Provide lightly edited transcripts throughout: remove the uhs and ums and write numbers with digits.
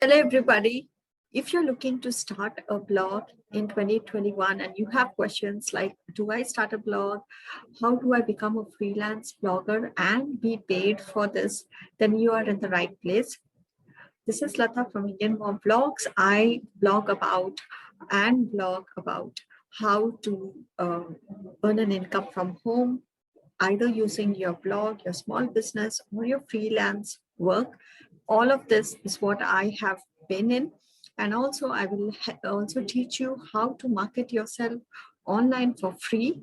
Hello, everybody. If you're looking to start a blog in 2021 and you have questions like, do I start a blog? How do I become a freelance blogger and be paid for this? Then you are in the right place. This is Lata from Indianmomvlogs. I blog about how to earn an income from home, either using your blog, your small business, or your freelance work. All of this is what I have been in. And also I will also teach you how to market yourself online for free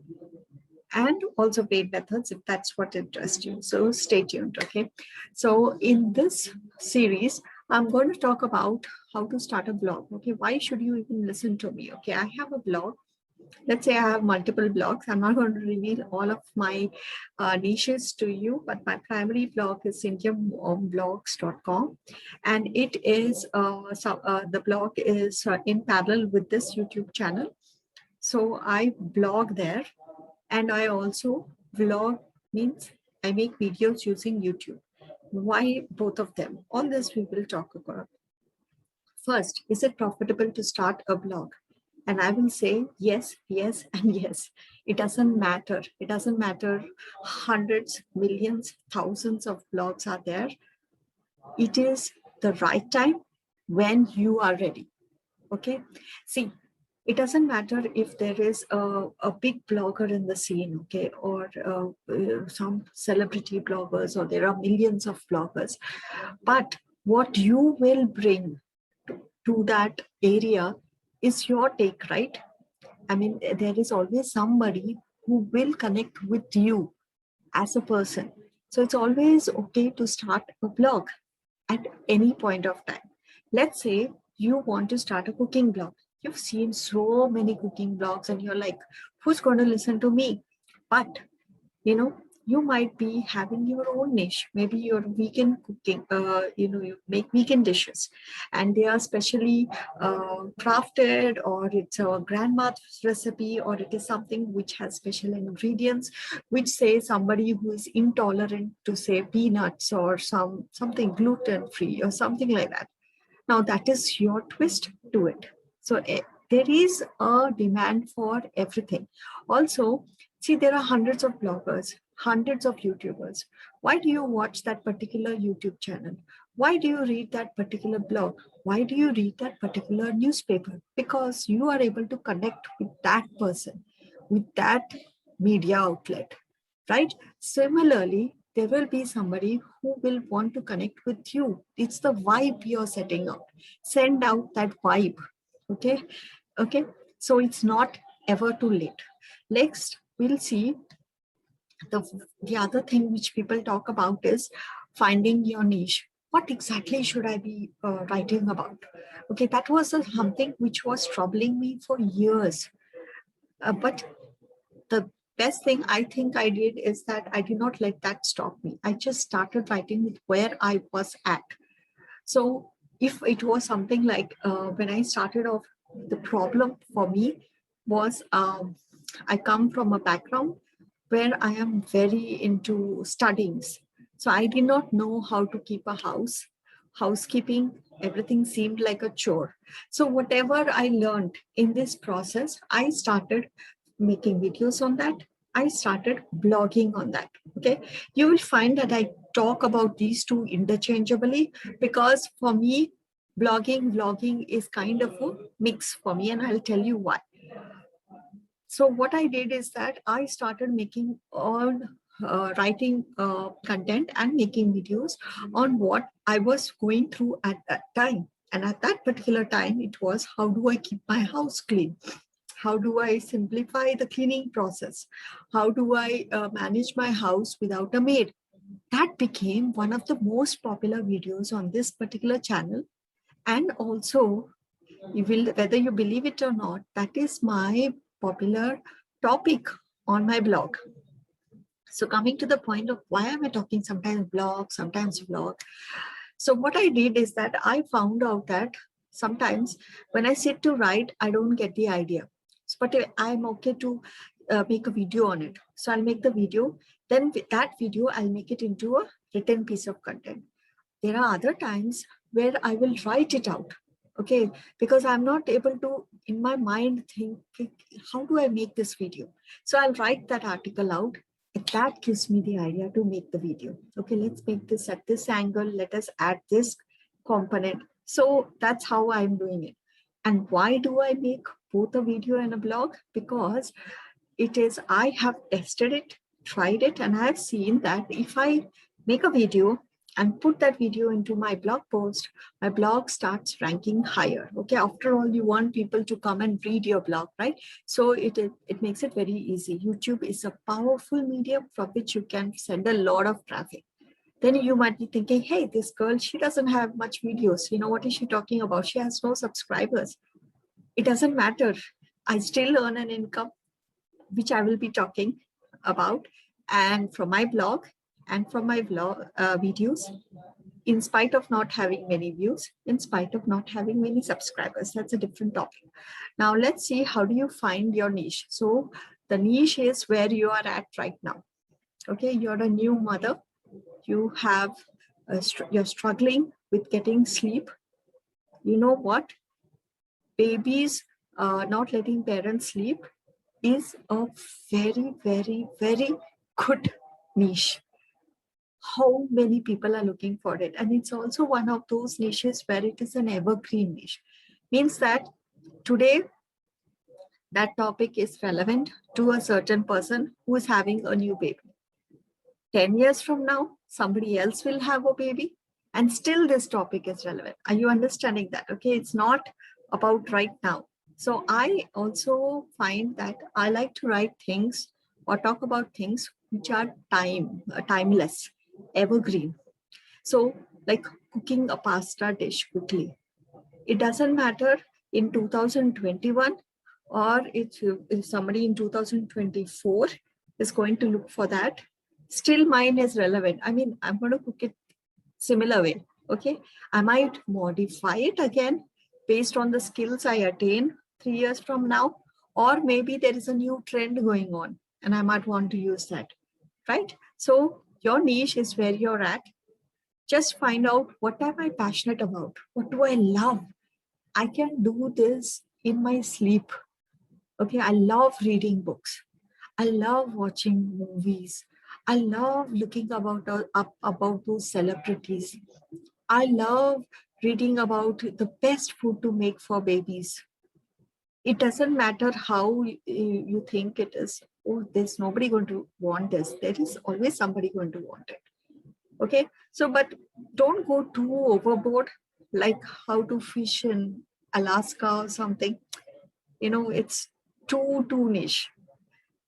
and also paid methods if that's what interests you. So stay tuned. Okay. So in this series, I'm going to talk about how to start a blog. Okay. Why should you even listen to me? Okay. I have a blog. Let's say I have multiple blogs. I'm not going to reveal all of my niches to you, but my primary blog is Indianmomvlogs.com, and it is the blog is in parallel with this YouTube channel. So I blog there, and I also vlog, means I make videos using YouTube. Why both of them? All this we will talk about. First, is it profitable to start a blog? And I will say yes, yes, and yes. It doesn't matter. It doesn't matter. Hundreds, millions, thousands of blogs are there. It is the right time when you are ready. Okay. See, it doesn't matter if there is a big blogger in the scene, okay, or some celebrity bloggers, or there are millions of bloggers. But what you will bring to that area is your take, right? I mean, there is always somebody who will connect with you as a person. So it's always okay to start a blog at any point of time. Let's say you want to start a cooking blog. You've seen so many cooking blogs and you're like, who's going to listen to me? But you might be having your own niche. Maybe you're vegan cooking, you make vegan dishes and they are specially crafted, or it's a grandma's recipe, or it is something which has special ingredients, which say somebody who is intolerant to, say, peanuts, or something gluten free or something like that. Now that is your twist to it. So there is a demand for everything. Also, see, there are hundreds of bloggers, hundreds of YouTubers. Why do you watch that particular YouTube channel? Why do you read that particular blog? Why do you read that particular newspaper? Because you are able to connect with that person, with that media outlet, right? Similarly, there will be somebody who will want to connect with you. It's the vibe you're setting out. Send out that vibe. Okay. Okay. So it's not ever too late. Next, we'll see the other thing which people talk about is finding your niche. What exactly should I be writing about? Okay, that was something which was troubling me for years. But the best thing I think I did is that I did not let that stop me. I just started writing with where I was at. So if it was something like when I started off, the problem for me was I come from a background where I am very into studies. So I did not know how to keep a house, housekeeping, everything seemed like a chore. So whatever I learned in this process, I started making videos on that. I started blogging on that. Okay. You will find that I talk about these two interchangeably because for me, vlogging is kind of a mix for me, and I'll tell you why. So what I did is that I started making writing content and making videos on what I was going through at that time. And at that particular time, it was, how do I keep my house clean? How do I simplify the cleaning process? How do I manage my house without a maid? That became one of the most popular videos on this particular channel. And also, whether you believe it or not, that is my popular topic on my blog. So coming to the point of why am I talking sometimes blog, sometimes vlog. So what I did is that I found out that sometimes when I sit to write, I don't get the idea. But I'm okay to make a video on it. So I'll make the video. Then with that video, I'll make it into a written piece of content. There are other times where I will write it out. Okay, because I'm not able to, in my mind, think, how do I make this video? So I'll write that article out. And that gives me the idea to make the video. Okay, let's make this at this angle. Let us add this component. So that's how I'm doing it. And why do I make both a video and a blog? Because I have tested it, tried it, and I've seen that if I make a video and put that video into my blog post, my blog starts ranking higher. Okay, after all, you want people to come and read your blog, right? So it makes it very easy. YouTube is a powerful medium from which you can send a lot of traffic. Then you might be thinking, hey, this girl, she doesn't have much videos. What is she talking about? She has no subscribers. It doesn't matter. I still earn an income, which I will be talking about, and from my blog and from my vlog videos, in spite of not having many views, in spite of not having many subscribers. That's a different topic. Now let's see, how do you find your niche? So the niche is where you are at right now. Okay, you're a new mother. You have you're struggling with getting sleep. You know what? Babies not letting parents sleep is a very, very, very good niche. How many people are looking for it? And it's also one of those niches where it is an evergreen niche. Means that today, that topic is relevant to a certain person who is having a new baby. 10 years from now, somebody else will have a baby, and still this topic is relevant. Are you understanding that? Okay, it's not about right now. So I also find that I like to write things or talk about things which are timeless, evergreen. So like cooking a pasta dish quickly. It doesn't matter in 2021, or if somebody in 2024 is going to look for that, still mine is relevant. I mean, I'm going to cook it similar way. Okay, I might modify it again based on the skills I attain 3 years from now, or maybe there is a new trend going on and I might want to use that, right? So your niche is where you're at. Just find out, what am I passionate about? What do I love? I can do this in my sleep. Okay, I love reading books. I love watching movies. I love looking up about those celebrities. I love reading about the best food to make for babies. It doesn't matter how you think it is. Oh, there's nobody going to want this. There is always somebody going to want it. Okay, so but don't go too overboard, like how to fish in Alaska or something. It's too niche.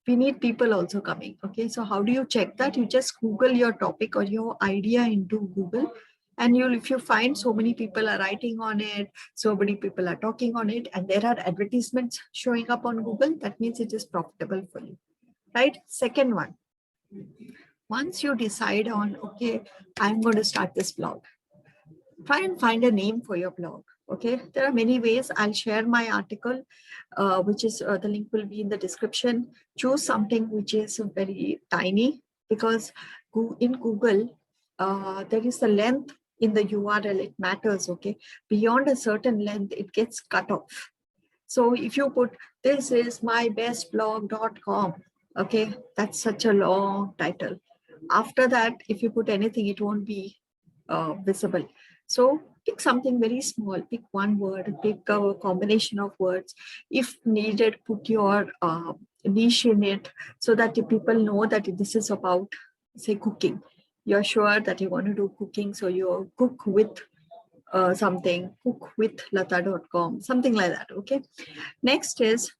We need people also coming. Okay, so how do you check that? You just Google your topic or your idea into Google, and if you find so many people are writing on it, so many people are talking on it, and there are advertisements showing up on Google, that means it is profitable for you, right? Second one, once you decide on, okay, I'm going to start this blog, try and find a name for your blog. Okay, there are many ways. I'll share my article, which is the link will be in the description. Choose something which is very tiny, because in Google, there is the length in the URL, it matters. Okay, beyond a certain length, it gets cut off. So if you put, this is mybestblog.com, okay, that's such a long title. After that, if you put anything, it won't be visible. So pick something very small, pick one word, pick a combination of words. If needed, put your niche in it, so that the people know that this is about, say, cooking. You're sure that you want to do cooking, so you cook with something, cookwithlata.com, something like that. Okay. Next is,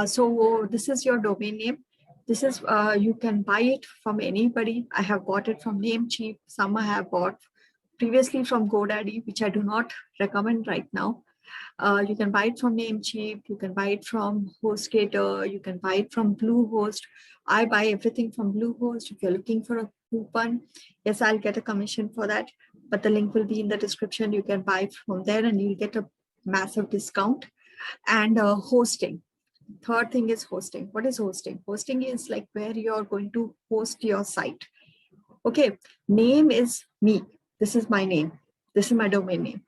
so this is your domain name. This is, you can buy it from anybody. I have bought it from Namecheap. Some I have bought previously from GoDaddy, which I do not recommend right now. You can buy it from Namecheap. You can buy it from HostGator. You can buy it from Bluehost. I buy everything from Bluehost. If you're looking for a coupon, yes, I'll get a commission for that, but the link will be in the description. You can buy from there and you'll get a massive discount. And hosting. Third thing is hosting. What is hosting? Hosting is like where you're going to host your site. Okay, name is me. This is my name. This is my domain name.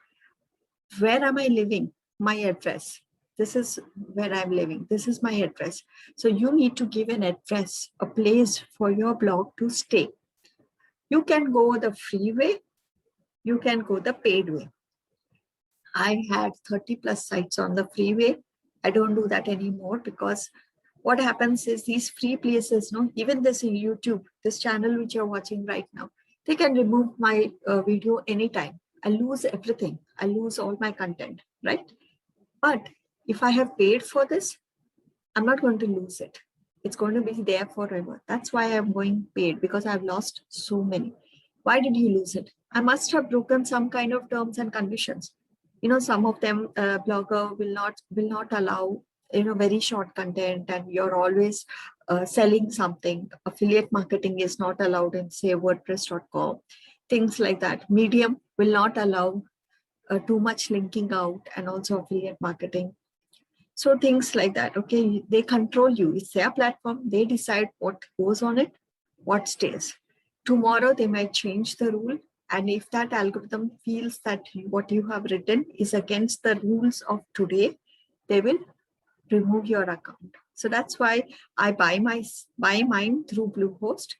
Where am I living? My address. This is where I'm living. This is my address. So you need to give an address, a place for your blog to stay. You can go the free way. You can go the paid way. I had 30 plus sites on the freeway. I don't do that anymore because what happens is these free places, no, even this in YouTube, this channel which you're watching right now, they can remove my video anytime. I lose everything. I lose all my content, right? But if I have paid for this, I'm not going to lose it. It's going to be there forever. That's why I'm going paid, because I've lost so many. Why did you lose it? I must have broken some kind of terms and conditions. You know, some of them blogger will not allow, you know, very short content, and you're always selling something. Affiliate marketing is not allowed in, say, WordPress.com. Things like that. Medium will not allow too much linking out, and also affiliate marketing. So things like that, okay, they control you. It's their platform. They decide what goes on it, what stays. Tomorrow, they might change the rule. And if that algorithm feels that what you have written is against the rules of today, they will remove your account. So that's why I buy mine through Bluehost.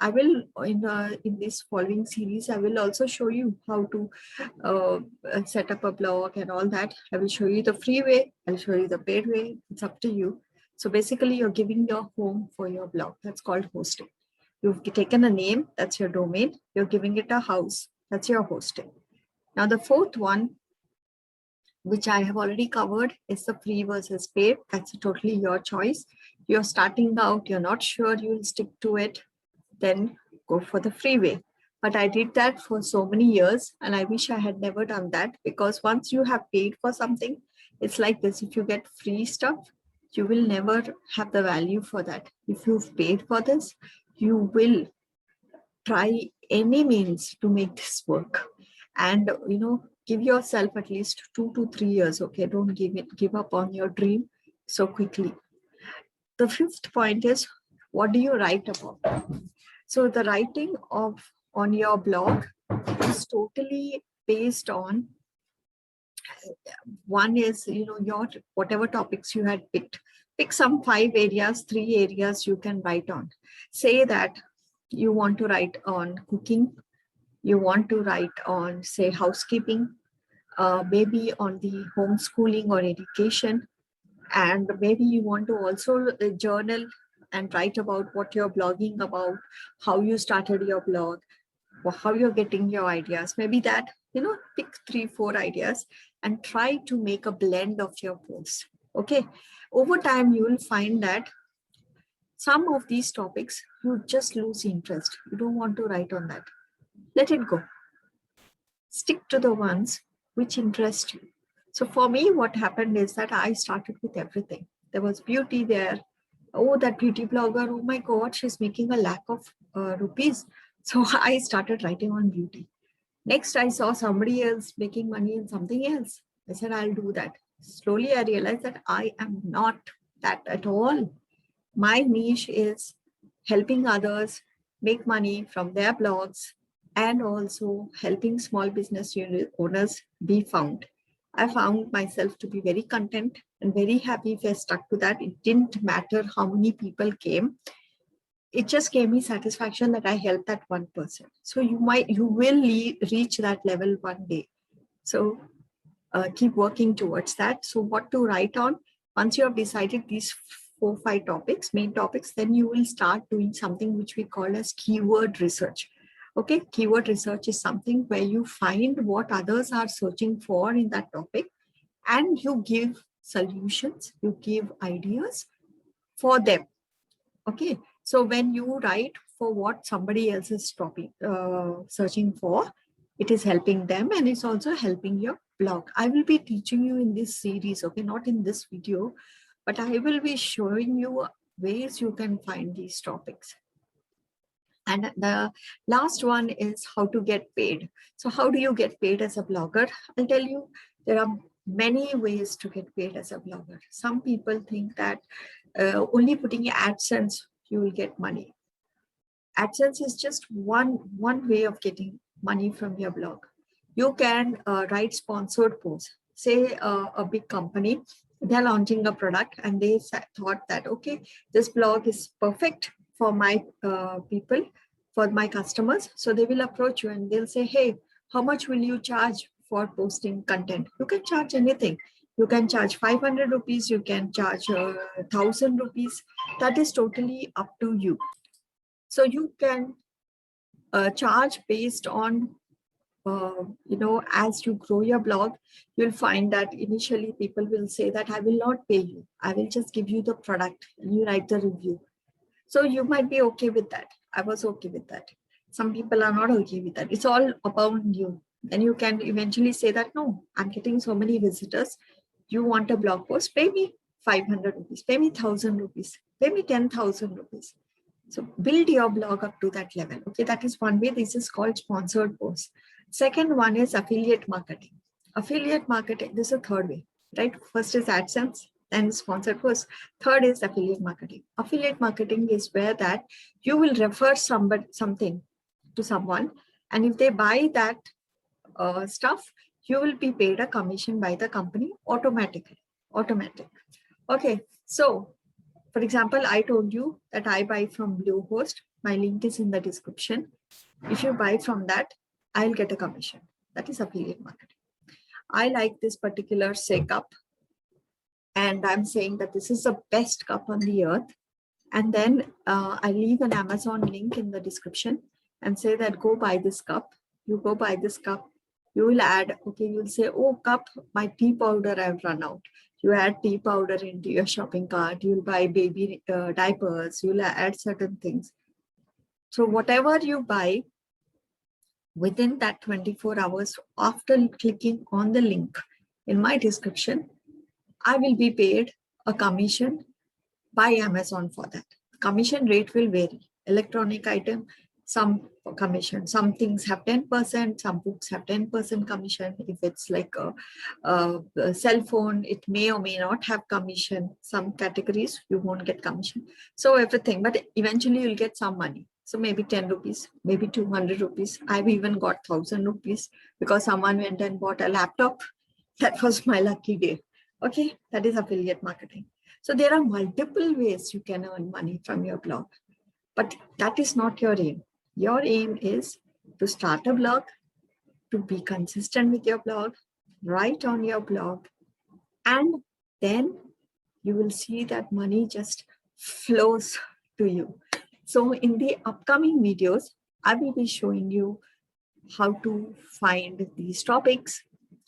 I will, in this following series, I will also show you how to set up a blog and all that. I will show you the free way. I'll show you the paid way. It's up to you. So basically, you're giving your home for your blog. That's called hosting. You've taken a name, that's your domain. You're giving it a house. That's your hosting. Now, the fourth one, which I have already covered, is the free versus paid. That's totally your choice. You're starting out, you're not sure you'll stick to it, then go for the free way. But I did that for so many years, and I wish I had never done that, because once you have paid for something, it's like this. If you get free stuff, you will never have the value for that. If you've paid for this, you will try any means to make this work. And, you know, give yourself at least 2 to 3 years. Okay, don't give up on your dream so quickly. The fifth point is, what do you write about? So the writing on your blog is totally based on, one is, you know, your whatever topics you had picked. Pick some 5 areas, 3 areas you can write on. Say that you want to write on cooking, you want to write on, say, housekeeping, maybe on the homeschooling or education, and maybe you want to also journal and write about what you're blogging about, how you started your blog, or how you're getting your ideas. Maybe that, you know, pick 3-4 ideas and try to make a blend of your posts. Okay, over time you will find that some of these topics you just lose interest. You don't want to write on that. Let it go. Stick to the ones which interest you. So for me, what happened is that I started with everything. There was beauty there. Oh, that beauty blogger, oh my God, she's making a lakh of rupees. So I started writing on beauty. Next, I saw somebody else making money in something else. I said, I'll do that. Slowly, I realized that I am not that at all. My niche is helping others make money from their blogs, and also helping small business owners be found. I found myself to be very content and very happy if I stuck to that. It didn't matter how many people came. It just gave me satisfaction that I helped that one person. So you will reach that level one day. So keep working towards that. So what to write on? Once you have decided these 4-5 topics, main topics, then you will start doing something which we call as keyword research. Okay, keyword research is something where you find what others are searching for in that topic, and you give solutions, you give ideas for them. Okay, so when you write for what somebody else is searching for, it is helping them, and it's also helping your blog. I will be teaching you in this series, okay, not in this video, but I will be showing you ways you can find these topics. And the last one is how to get paid. So how do you get paid as a blogger? I'll tell you, there are many ways to get paid as a blogger. Some people think that only putting AdSense, you will get money. AdSense is just one way of getting money from your blog. You can write sponsored posts. Say a big company, they're launching a product and they thought that, okay, this blog is perfect for my people, for my customers. So they will approach you and they'll say, hey, how much will you charge for posting content? You can charge anything. You can charge 500 rupees, you can charge 1,000 rupees. That is totally up to you. So you can charge based on as you grow your blog, you'll find that initially people will say that I will not pay you. I will just give you the product. You write the review. So you might be okay with that. I was okay with that. Some people are not okay with that. It's all about you. And you can eventually say that, no, I'm getting so many visitors. You want a blog post, pay me 500 rupees, pay me 1,000 rupees, pay me 10,000 rupees. So build your blog up to that level. Okay, that is one way. This is called sponsored posts. Second one is affiliate marketing. Affiliate marketing, this is a third way, right? First is AdSense, then sponsored posts. Third is affiliate marketing. Affiliate marketing is where that you will refer something to someone, and if they buy that stuff, you will be paid a commission by the company automatically. Automatic. Okay, so for example, I told you that I buy from Bluehost. My link is in the description. If you buy from that, I'll get a commission. That is affiliate marketing. I like this particular say cup, and I'm saying that this is the best cup on the earth. And then I leave an Amazon link in the description and say that go buy this cup. You go buy this cup. You will add, okay, you'll say, oh, cup, my tea powder I've run out. You add tea powder into your shopping cart. You'll buy baby diapers. You'll add certain things. So whatever you buy, within that 24 hours after clicking on the link in my description, I will be paid a commission by Amazon for that. Commission rate will vary. Electronic item, some commission. Some things have 10%, some books have 10% commission. If it's like a cell phone, it may or may not have commission. Some categories, you won't get commission. So everything, but eventually you'll get some money. So maybe 10 rupees, maybe 200 rupees. I've even got 1,000 rupees because someone went and bought a laptop. That was my lucky day. Okay, that is affiliate marketing. So there are multiple ways you can earn money from your blog, but that is not your aim. Your aim is to start a blog, to be consistent with your blog, write on your blog, and then you will see that money just flows to you. So in the upcoming videos, I will be showing you how to find these topics,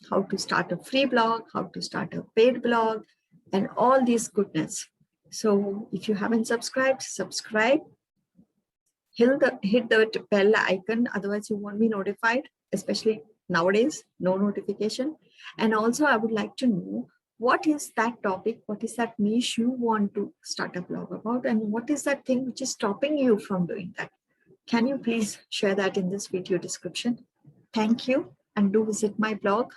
how to start a free blog, how to start a paid blog, and all this goodness. So if you haven't subscribed, subscribe. Hit the bell icon, otherwise you won't be notified, especially nowadays, no notification. And also I would like to know, what is that topic, what is that niche you want to start a blog about, and what is that thing which is stopping you from doing that? Can you please share that in this video description? Thank you, and do visit my blog.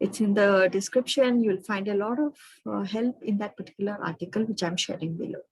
It's in the description. You'll find a lot of help in that particular article which I'm sharing below.